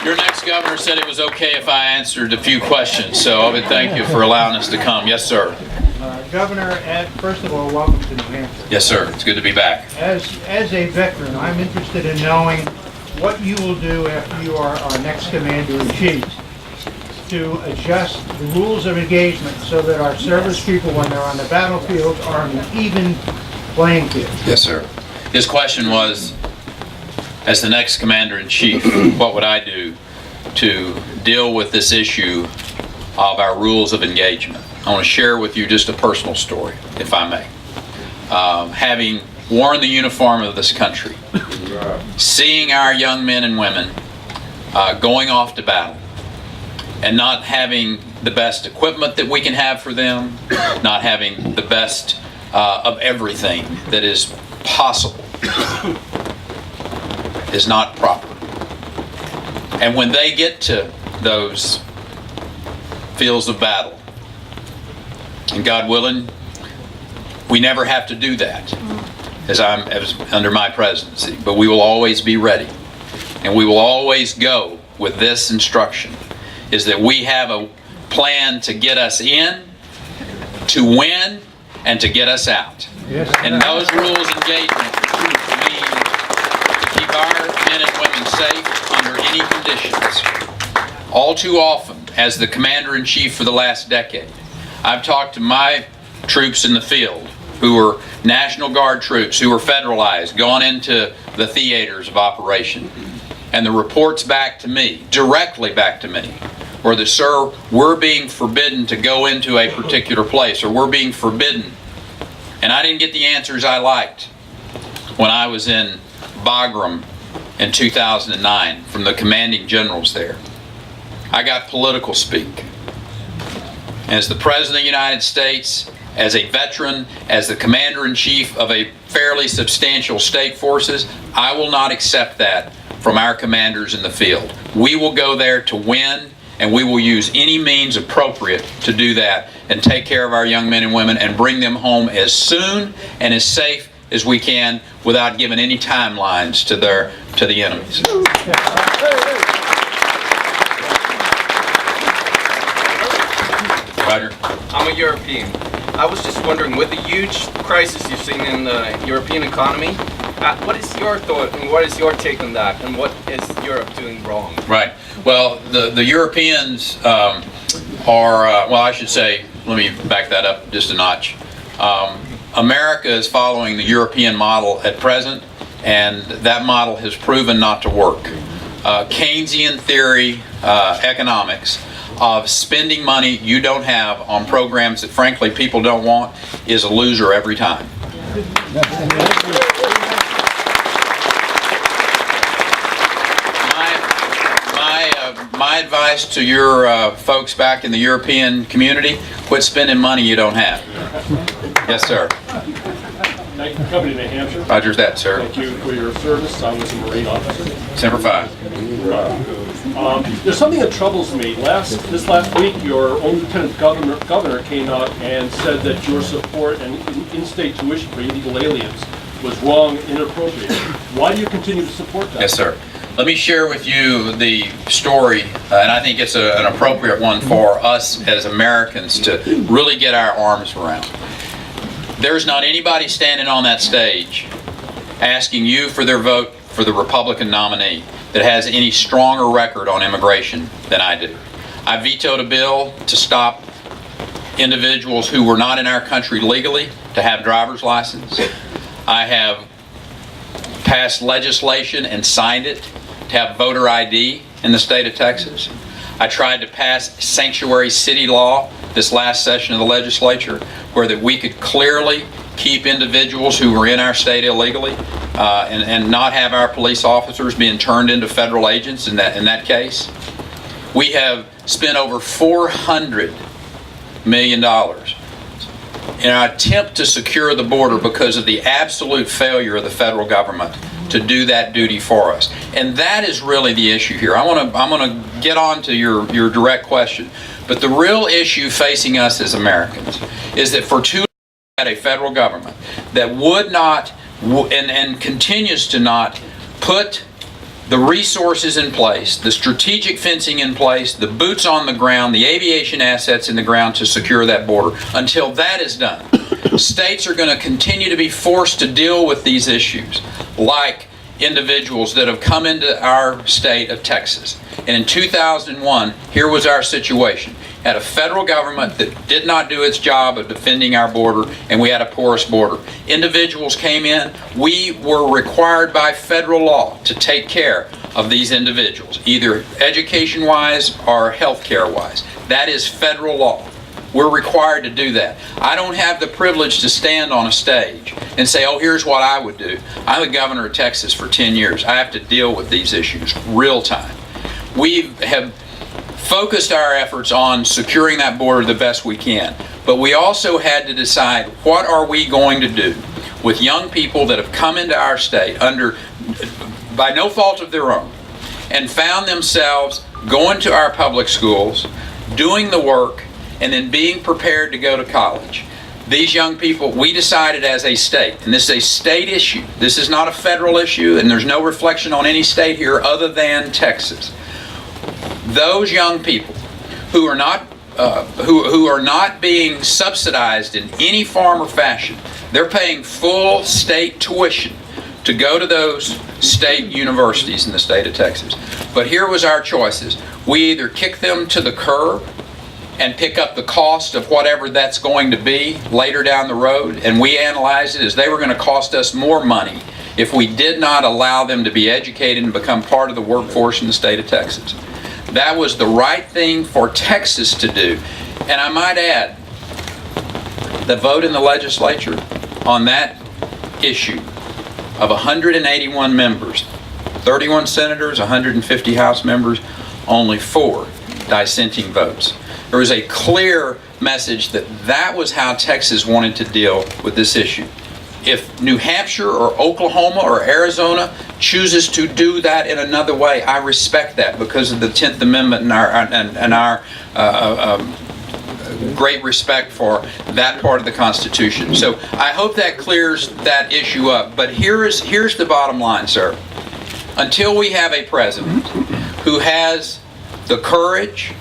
Your next governor said it was okay if I answered a few questions, so I would thank you for allowing us to come. Yes, sir. Governor, first of all, welcome to New Hampshire. Yes, sir. It's good to be back. As a veteran, I'm interested in knowing what you will do after you are our next commander-in-chief to adjust the rules of engagement so that our service people, when they're on the battlefield, are on an even playing field. Yes, sir. His question was, as the next commander-in-chief, what would I do to deal with this issue of our rules of engagement? I want to share with you just a personal story, if I may. Having worn the uniform of this country, seeing our young men and women going off to battle, and not having the best equipment that we can have for them, not having the best of everything that is possible, is not proper. And when they get to those fields of battle, and God willing, we never have to do that as under my presidency, but we will always be ready. And we will always go with this instruction, is that we have a plan to get us in, to win, and to get us out. Yes. And those rules of engagement mean to keep our men and women safe under any conditions. All too often, as the commander-in-chief for the last decade, I've talked to my troops in the field who were National Guard troops, who were federalized, gone into the theaters of operation. And the reports back to me, directly back to me, were that, sir, we're being forbidden to go into a particular place, or we're being forbidden. And I didn't get the answers I liked when I was in Bagram in 2009 from the commanding generals there. I got political speak. As the President of the United States, as a veteran, as the Commander-in-Chief of a fairly substantial state forces, I will not accept that from our commanders in the field. We will go there to win, and we will use any means appropriate to do that and take care of our young men and women and bring them home as soon and as safe as we can without giving any timelines to the enemies. Roger. I'm a European. I was just wondering, with the huge crisis you're seeing in the European economy, what is your thought and what is your take on that, and what is Europe doing wrong? Right. Well, the Europeans are, well, I should say, let me back that up just a notch. America is following the European model at present, and that model has proven not to work. Keynesian theory, economics, of spending money you don't have on programs that frankly people don't want is a loser every time. My advice to your folks back in the European community, quit spending money you don't have. Yes, sir. Thank you for coming to New Hampshire. Roger's that, sir. Thank you for your service. I was a Marine officer. Semper Fi. There's something that troubles me. This last week, your own Lieutenant Governor came out and said that your support and in-state tuition for illegal aliens was wrong and inappropriate. Why do you continue to support that? Yes, sir. Let me share with you the story, and I think it's an appropriate one for us as Americans to really get our arms around. There's not anybody standing on that stage asking you for their vote for the Republican nominee that has any stronger record on immigration than I do. I vetoed a bill to stop individuals who were not in our country legally to have driver's license. I have passed legislation and signed it to have voter ID in the state of Texas. I tried to pass sanctuary city law this last session of the legislature where that we could clearly keep individuals who were in our state illegally and not have our police officers being turned into federal agents in that case. We have spent over $400 million in our attempt to secure the border because of the absolute failure of the federal government to do that duty for us. And that is really the issue here. I'm going to get on to your direct question. But the real issue facing us as Americans is that for too long we had a federal government that would not and continues to not put the resources in place, the strategic fencing in place, the boots on the ground, the aviation assets in the ground to secure that border. Until that is done, states are going to continue to be forced to deal with these issues, like individuals that have come into our state of Texas. And in 2001, here was our situation. Had a federal government that did not do its job of defending our border, and we had a porous border. Individuals came in. We were required by federal law to take care of these individuals, either education-wise or healthcare-wise. That is federal law. We're required to do that. I don't have the privilege to stand on a stage and say, oh, here's what I would do. I'm the governor of Texas for 10 years. I have to deal with these issues real time. We have focused our efforts on securing that border the best we can. But we also had to decide, what are we going to do with young people that have come into our state by no fault of their own, and found themselves going to our public schools, doing the work, and then being prepared to go to college. These young people, we decided as a state, and this is a state issue. This is not a federal issue, and there's no reflection on any state here other than Texas. Those young people who are not being subsidized in any form or fashion, they're paying full state tuition to go to those state universities in the state of Texas. But here was our choices. We either kick them to the curb and pick up the cost of whatever that's going to be later down the road, and we analyzed it as they were going to cost us more money if we did not allow them to be educated and become part of the workforce in the state of Texas. That was the right thing for Texas to do. And I might add, the vote in the legislature on that issue of 181 members, 31 senators, 150 House members, only 4 dissenting votes. There was a clear message that that was how Texas wanted to deal with this issue. If New Hampshire or Oklahoma or Arizona chooses to do that in another way, I respect that because of the 10th Amendment and our great respect for that part of the Constitution. So I hope that clears that issue up. But here's the bottom line, sir. Until we have a president who has the courage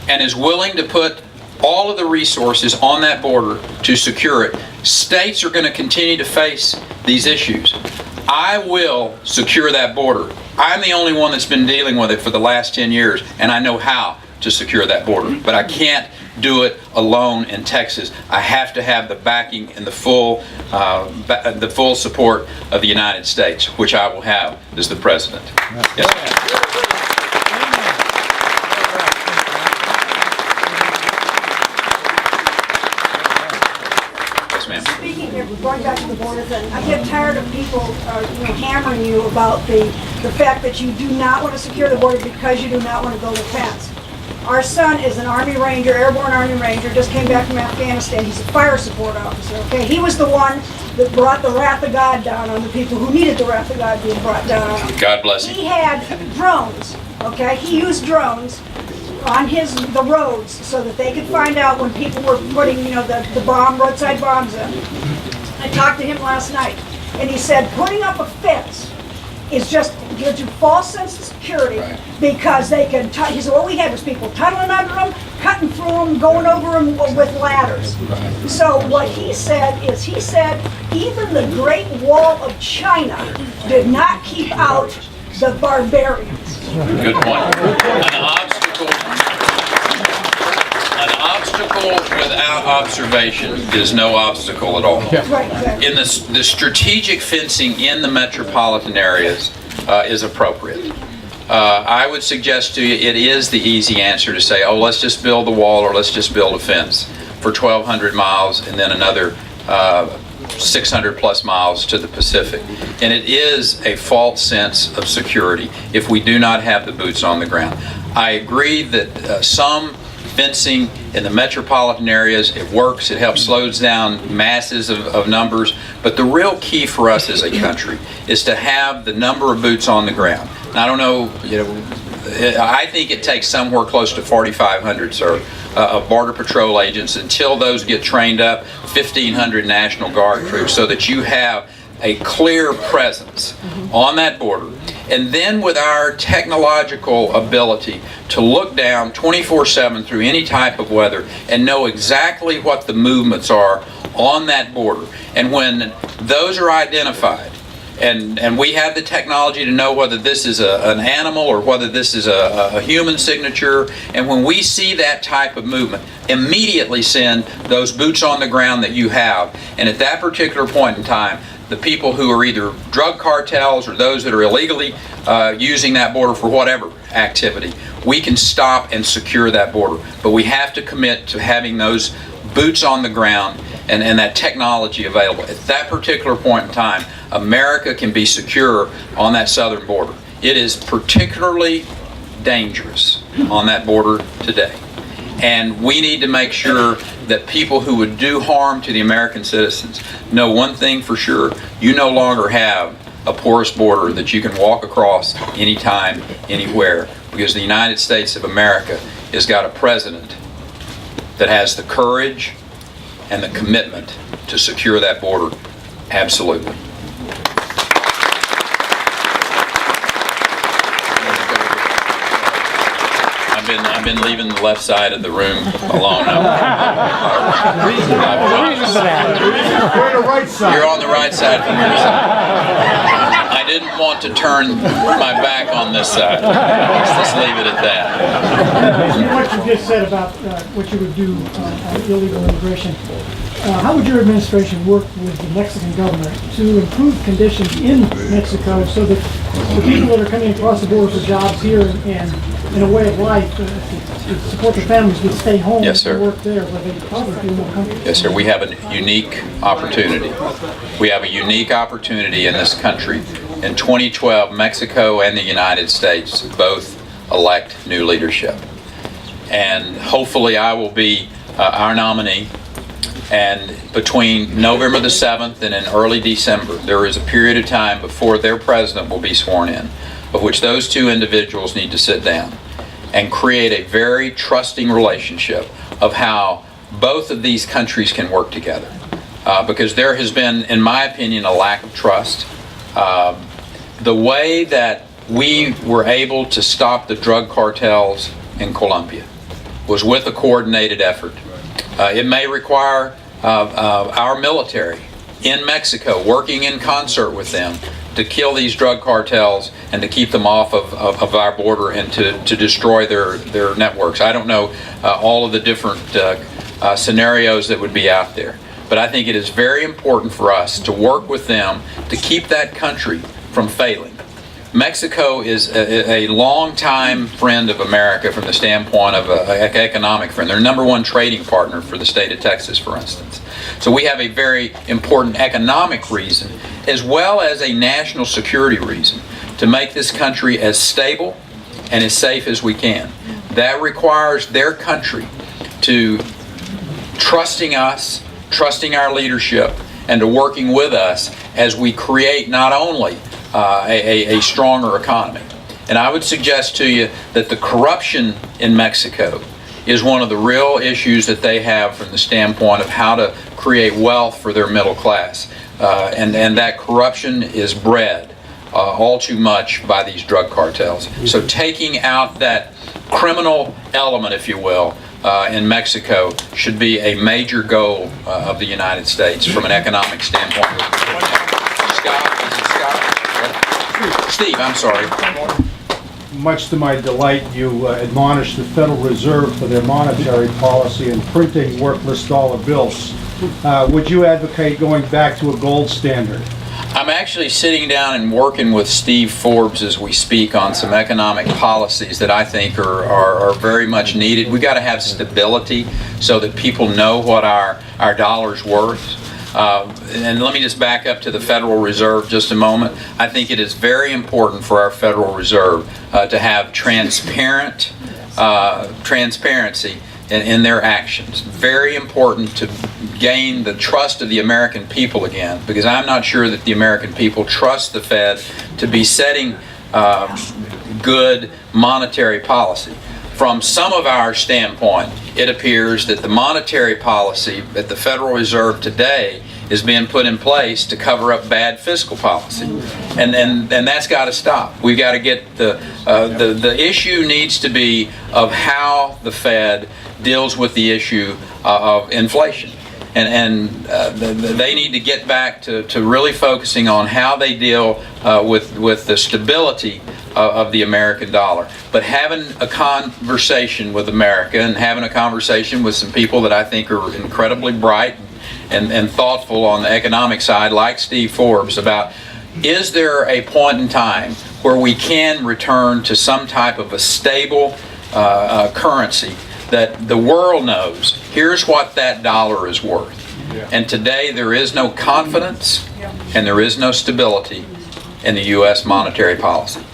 and is willing to put all of the resources on that border to secure it, states are going to continue to face these issues. I will secure that border. I'm the only one that's been dealing with it for the last 10 years, and I know how to secure that border. But I can't do it alone in Texas. I have to have the backing and the full support of the United States, which I will have as the president. Yes. Going back to the border thing, I get tired of people hammering you about the fact that you do not want to secure the border because you do not want to build a fence. Our son is an Army Ranger, airborne Army Ranger, just came back from Afghanistan. He's a fire support officer, okay? He was the one that brought the wrath of God down on the people who needed the wrath of God being brought down on them. God bless him. He had drones, okay? He used drones on the roads so that they could find out when people were putting, the roadside bombs in. I talked to him last night, and he said putting up a fence is just gives you false sense of security because they can. He said what we had was people tunneling under them, cutting through them, going over them with ladders. So what he said is, even the Great Wall of China did not keep out the barbarians. Good point. An obstacle without observation is no obstacle at all. Right, exactly. In the strategic fencing in the metropolitan areas is appropriate. I would suggest to you it is the easy answer to say, oh, let's just build the wall or let's just build a fence for 1,200 miles and then another 600 plus miles to the Pacific. And it is a false sense of security if we do not have the boots on the ground. I agree that some fencing in the metropolitan areas, it works, it helps slows down masses of numbers, but the real key for us as a country is to have the number of boots on the ground. And I don't know, I think it takes somewhere close to 4,500, sir, of Border Patrol agents until those get trained up, 1,500 National Guard troops, so that you have a clear presence on that border. And then with our technological ability to look down 24/7 through any type of weather and know exactly what the movements are on that border. And when those are identified, and we have the technology to know whether this is an animal or whether this is a human signature, and when we see that type of movement, immediately send those boots on the ground that you have. And at that particular point in time, the people who are either drug cartels or those that are illegally using that border for whatever activity, we can stop and secure that border. But we have to commit to having those boots on the ground and that technology available. At that particular point in time, America can be secure on that southern border. It is particularly dangerous on that border today. And we need to make sure that people who would do harm to the American citizens know one thing for sure: you no longer have a porous border that you can walk across anytime, anywhere, because the United States of America has got a president that has the courage and the commitment to secure that border. Absolutely. I've been leaving the left side of the room alone now. We're on the right side. You're on the right side from your side. I didn't want to turn my back on this side. Let's leave it at that. What you just said about what you would do on illegal immigration, how would your administration work with the Mexican government to improve conditions in Mexico so that the people that are coming across the border for jobs here and in a way of life to support their families would stay home Yes, sir. and work there where they probably feel more comfortable? Yes, sir. We have a unique opportunity. We have a unique opportunity in this country. In 2012, Mexico and the United States both elect new leadership. And hopefully I will be our nominee. And between November the 7th and in early December, there is a period of time before their president will be sworn in, of which those two individuals need to sit down and create a very trusting relationship of how both of these countries can work together. Because there has been, in my opinion, a lack of trust. The way that we were able to stop the drug cartels in Colombia was with a coordinated effort. It may require our military in Mexico working in concert with them to kill these drug cartels and to keep them off of our border and to destroy their networks. I don't know all of the different scenarios that would be out there, but I think it is very important for us to work with them to keep that country from failing. Mexico is a long-time friend of America from the standpoint of an economic friend. They're number one trading partner for the state of Texas, for instance. So we have a very important economic reason, as well as a national security reason, to make this country as stable and as safe as we can. That requires their country to trusting us, trusting our leadership, and to working with us as we create not only a stronger economy. And I would suggest to you that the corruption in Mexico is one of the real issues that they have from the standpoint of how to create wealth for their middle class. And that corruption is bred all too much by these drug cartels. So taking out that criminal element, if you will, in Mexico should be a major goal of the United States from an economic standpoint. Steve, I'm sorry. Much to my delight, you admonished the Federal Reserve for their monetary policy and printing worthless dollar bills. Would you advocate going back to a gold standard? I'm actually sitting down and working with Steve Forbes as we speak on some economic policies that I think are very much needed. We got to have stability so that people know what our dollar's worth. And let me just back up to the Federal Reserve just a moment. I think it is very important for our Federal Reserve to have transparency in their actions. Very important to gain the trust of the American people again, because I'm not sure that the American people trust the Fed to be setting good monetary policy. from some of our standpoint, it appears that the monetary policy at the Federal Reserve today is being put in place to cover up bad fiscal policy, and that's got to stop. We've got to get the issue needs to be of how the Fed deals with the issue of inflation, and they need to get back to really focusing on how they deal with the stability of the American dollar. But having a conversation with America and having a conversation with some people that I think are incredibly bright and thoughtful on the economic side, like Steve Forbes, about is there a point in time where we can return to some type of a stable currency that the world knows, here's what that dollar is worth. And today there is no confidence and there is no stability in the U.S. monetary policy.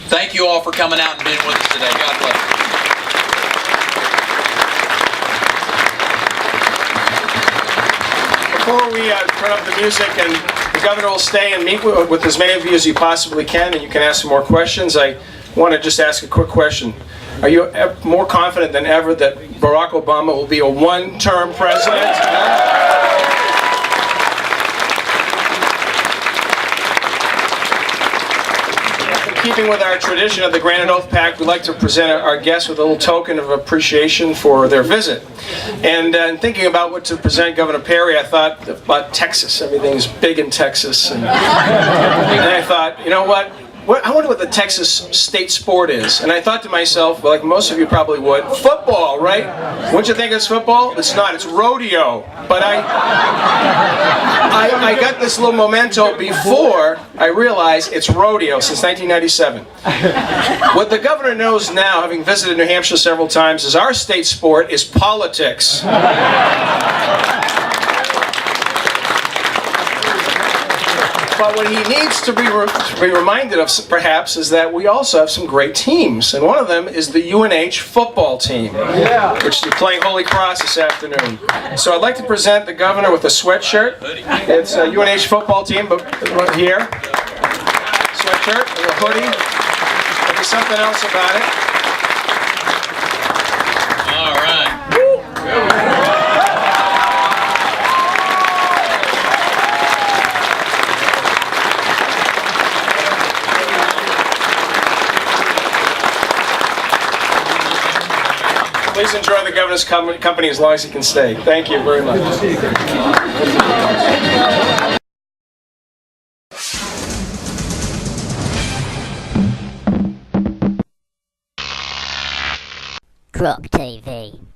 Thank you all for coming out and being with us today. God bless you. Before we turn up the music and the governor will stay and meet with as many of you as you possibly can, and you can ask some more questions, I want to just ask a quick question. Are you more confident than ever that Barack Obama will be a one-term president? In keeping with our tradition of the Granite Oath PAC, we'd like to present our guests with a little token of appreciation for their visit. And in thinking about what to present Governor Perry, I thought about Texas. Everything's big in Texas. And I thought, you know what? I wonder what the Texas state sport is. And I thought to myself, well, like most of you probably would, football, right? Wouldn't you think it's football? It's not, it's rodeo. But I got this little memento before I realized it's rodeo since 1997. What the governor knows now, having visited New Hampshire several times, is our state sport is politics. But what he needs to be reminded of, perhaps, is that we also have some great teams. And one of them is the UNH football team, which is playing Holy Cross this afternoon. So I'd like to present the governor with a sweatshirt. It's a UNH football team, but right here. Sweatshirt and a hoodie. There'll be something else about it. All right. Please enjoy the governor's company as long as he can stay. Thank you very much. GrokTV.